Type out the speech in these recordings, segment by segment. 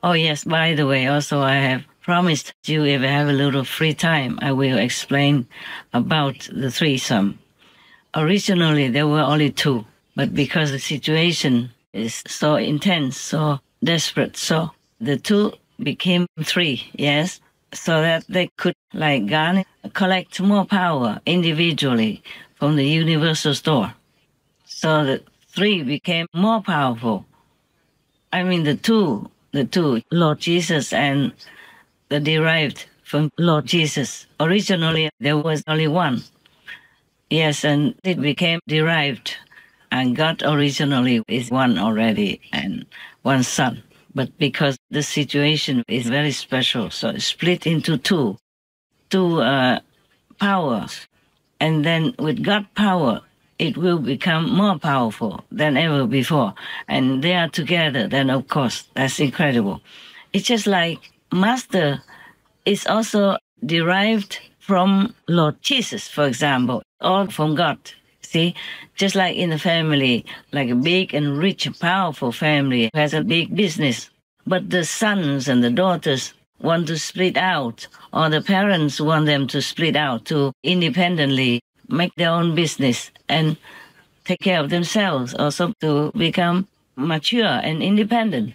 Oh, yes, by the way, also I have promised you if I have a little free time, I will explain about the threesome. Originally, there were only two, but because the situation is so intense, so desperate, so the two became three, yes, so that they could like garner, collect more power individually from the universal store. So the three became more powerful. I mean, the two, Lord Jesus and the derived from Lord Jesus. Originally, there was only one. Yes, and it became derived. And God originally is one already and one son. But because the situation is very special, so it's split into two powers. And then with God power, it will become more powerful than ever before. And they are together, then of course, that's incredible. It's just like Master is also derived from Lord Jesus, for example, or from God. See, just like in a family, like a big and rich, powerful family has a big business, but the sons and the daughters want to split out, or the parents want them to split out to independently make their own business and take care of themselves, also to become mature and independent.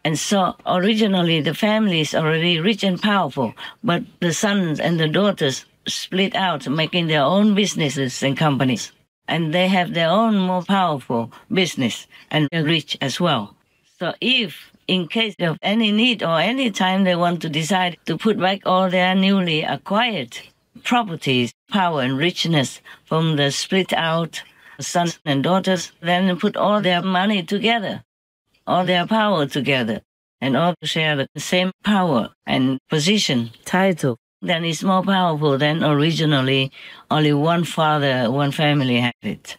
And so originally the family is already rich and powerful, but the sons and the daughters split out, making their own businesses and companies. And they have their own more powerful business and they're rich as well. So if in case of any need or any time they want to decide to put back all their newly acquired properties, power and richness from the split out sons and daughters, then put all their money together, all their power together, and all share the same power and position, title, then it's more powerful than originally only one father, one family had it.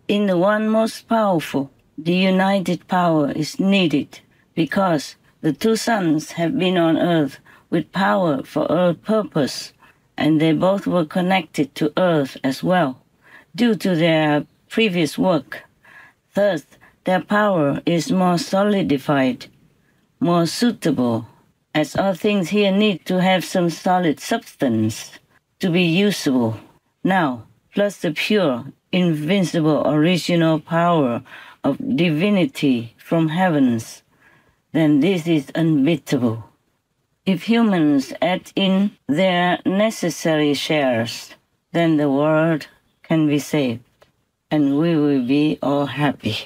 In the one most powerful, the united power is needed because the two sons have been on earth with power for earth purpose, and they both were connected to earth as well, due to their previous work. Thus, their power is more solidified, more suitable, as all things here need to have some solid substance to be usable. Now, plus the pure, invincible, original power of divinity from heavens, then this is unbeatable. If humans add in their necessary shares, then the world can be saved, and we will be all happy.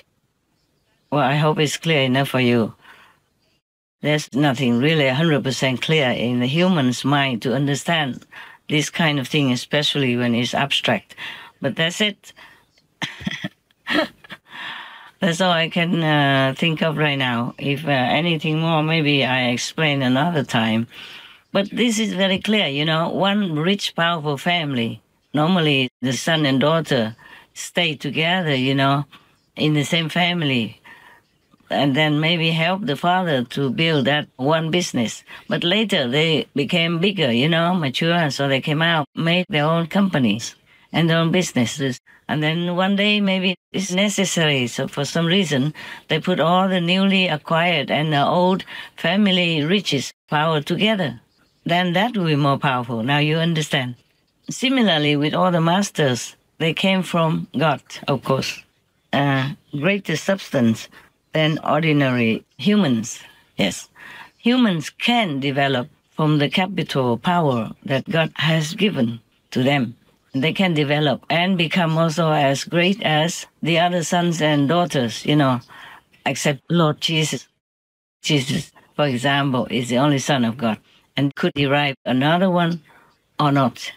Well, I hope it's clear enough for you. There's nothing really 100% clear in the human's mind to understand this kind of thing, especially when it's abstract. But that's it. That's all I can think of right now. If anything more, maybe I explain another time. But this is very clear, you know, one rich, powerful family. Normally, the son and daughter stay together, you know, in the same family, and then maybe help the father to build that one business. But later, they became bigger, you know, mature, so they came out, made their own companies and their own businesses. And then one day, maybe it's necessary, so for some reason, they put all the newly acquired and the old family riches power together. Then that will be more powerful. Now you understand. Similarly, with all the masters, they came from God, of course. Greater substance than ordinary humans. Yes, humans can develop from the capital power that God has given to them. They can develop and become also as great as the other sons and daughters, you know, except Lord Jesus. Jesus, for example, is the only Son of God and could derive another one or not.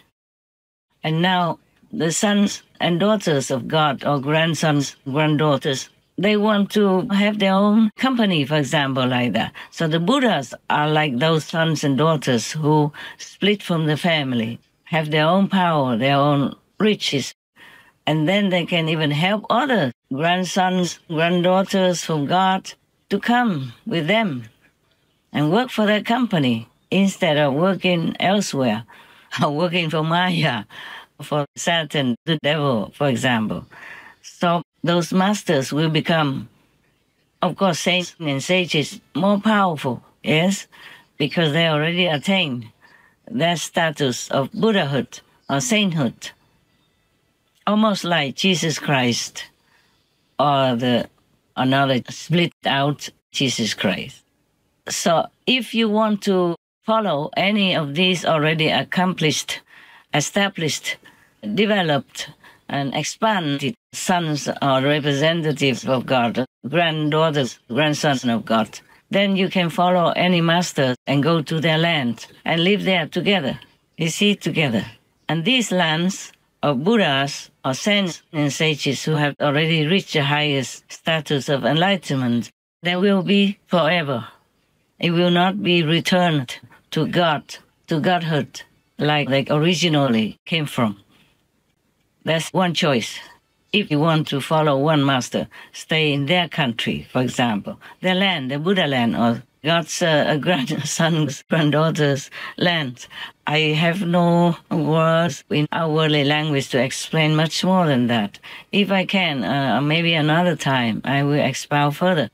And now the sons and daughters of God, or grandsons, granddaughters, they want to have their own company, for example, like that. So the Buddhas are like those sons and daughters who split from the family, have their own power, their own riches, and then they can even help other grandsons, granddaughters from God to come with them and work for their company instead of working elsewhere, or working for Maya, for Satan, the devil, for example. So those masters will become, of course, saints and sages, more powerful yes, because they already attained that status of Buddhahood or sainthood, almost like Jesus Christ or another split out Jesus Christ. So if you want to follow any of these already accomplished, established, developed, and expanded sons or representatives of God, granddaughters, grandsons of God, then you can follow any master and go to their land and live there together. You see, together. And these lands of Buddhas or saints and sages who have already reached the highest status of enlightenment, they will be forever. It will not be returned to God, to Godhood, like they originally came from. That's one choice. If you want to follow one master, stay in their country, for example, their land, the Buddha land, or God's grandsons, granddaughters' land. I have no words in our worldly language to explain much more than that. If I can, maybe another time, I will expound further.